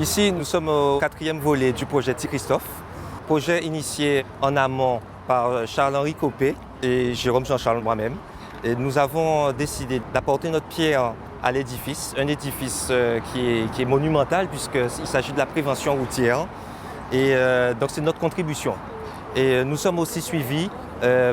Ici, nous sommes au 4e volet du projet T-Christophe, projet initié en amont par Charles-Henri Copé et Jérôme Jean-Charles moi-même. Et nous avons décidé d'apporter notre pierre à l'édifice, un édifice qui est monumental puisqu'il s'agit de la prévention routière. Et donc c'est notre contribution. Et nous sommes aussi suivis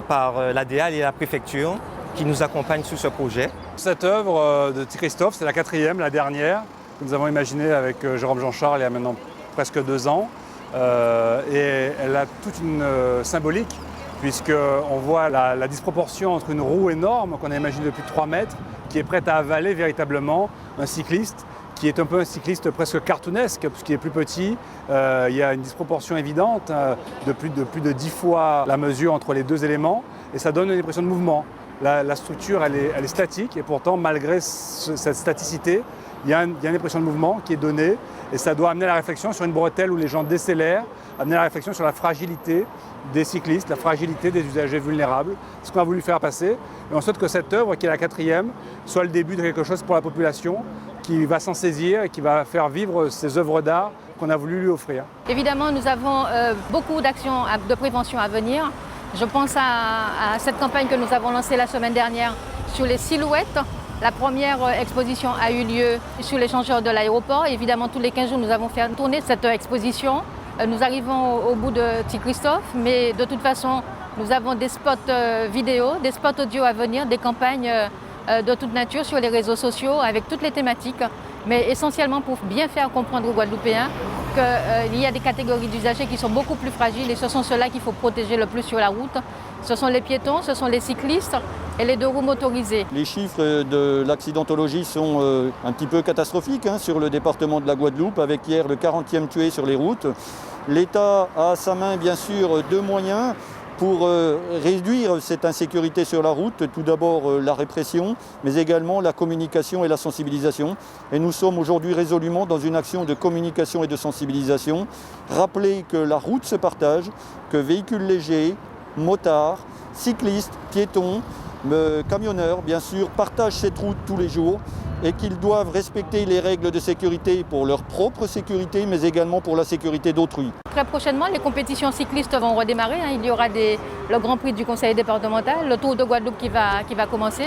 par l'ADEAL et la préfecture qui nous accompagnent sur ce projet. Cette œuvre de T-Christophe, c'est la 4e, la dernière, que nous avons imaginée avec Jérôme Jean-Charles il y a maintenant presque 2 ans. Et elle a toute une symbolique, puisqu'on voit la disproportion entre une roue énorme qu'on a imaginée depuis 3 mètres, qui est prête à avaler véritablement un cycliste, qui est un peu un cycliste presque cartoonesque, puisqu'il est plus petit. Il y a une disproportion évidente de plus de 10 fois la mesure entre les 2 éléments, et ça donne une impression de mouvement. La structure, elle est statique, et pourtant, malgré cette staticité, il y a une impression de mouvement qui est donnée, et ça doit amener à la réflexion sur une bretelle où les gens décélèrent, amener à la réflexion sur la fragilité des cyclistes, la fragilité des usagers vulnérables. C'est ce qu'on a voulu faire passer. Et on souhaite que cette œuvre, qui est la 4e, soit le début de quelque chose pour la population, qui va s'en saisir et qui va faire vivre ces œuvres d'art qu'on a voulu lui offrir. Évidemment, nous avons beaucoup d'actions de prévention à venir. Je pense à cette campagne que nous avons lancée la semaine dernière sur les silhouettes. La première exposition a eu lieu sur l'échangeur de l'aéroport. Évidemment, tous les 15 jours, nous avons fait tourner cette exposition. Nous arrivons au bout de T-Christophe, mais de toute façon, nous avons des spots vidéo, des spots audio à venir, des campagnes de toute nature sur les réseaux sociaux avec toutes les thématiques, mais essentiellement pour bien faire comprendre aux Guadeloupéens qu'il y a des catégories d'usagers qui sont beaucoup plus fragiles et ce sont ceux-là qu'il faut protéger le plus sur la route. Ce sont les piétons, ce sont les cyclistes et les 2 roues motorisées. Les chiffres de l'accidentologie sont un petit peu catastrophiques sur le département de la Guadeloupe, avec hier le 40e tué sur les routes. L'État a à sa main bien sûr 2 moyens pour réduire cette insécurité sur la route. Tout d'abord la répression, mais également la communication et la sensibilisation. Et nous sommes aujourd'hui résolument dans une action de communication et de sensibilisation. Rappeler que la route se partage, que véhicules légers, motards, cyclistes, piétons, camionneurs, bien sûr, partagent cette route tous les jours et qu'ils doivent respecter les règles de sécurité pour leur propre sécurité, mais également pour la sécurité d'autrui. Très prochainement, les compétitions cyclistes vont redémarrer. Il y aura le Grand Prix du Conseil départemental, le Tour de Guadeloupe qui va commencer.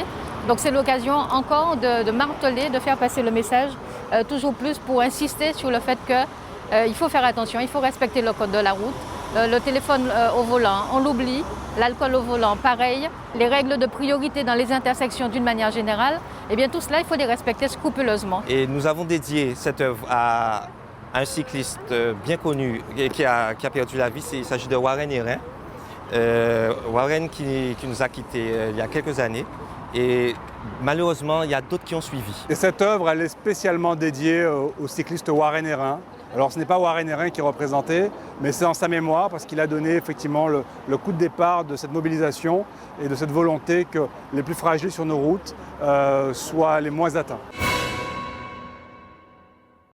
Donc c'est l'occasion encore de marteler, de faire passer le message toujours plus pour insister sur le fait qu'il faut faire attention, il faut respecter le code de la route. Le téléphone au volant, on l'oublie. L'alcool au volant, pareil. Les règles de priorité dans les intersections d'une manière générale, eh bien tout cela, il faut les respecter scrupuleusement. Et nous avons dédié cette œuvre à un cycliste bien connu qui a perdu la vie. Il s'agit de Warren Hérin. Warren qui nous a quittés il y a quelques années. Et malheureusement, il y a d'autres qui ont suivi. Et cette œuvre, elle est spécialement dédiée au cycliste Warren Hérin. Alors ce n'est pas Warren Hérin qui est représenté, mais c'est en sa mémoire parce qu'il a donné effectivement le coup de départ de cette mobilisation et de cette volonté que les plus fragiles sur nos routes soient les moins atteints.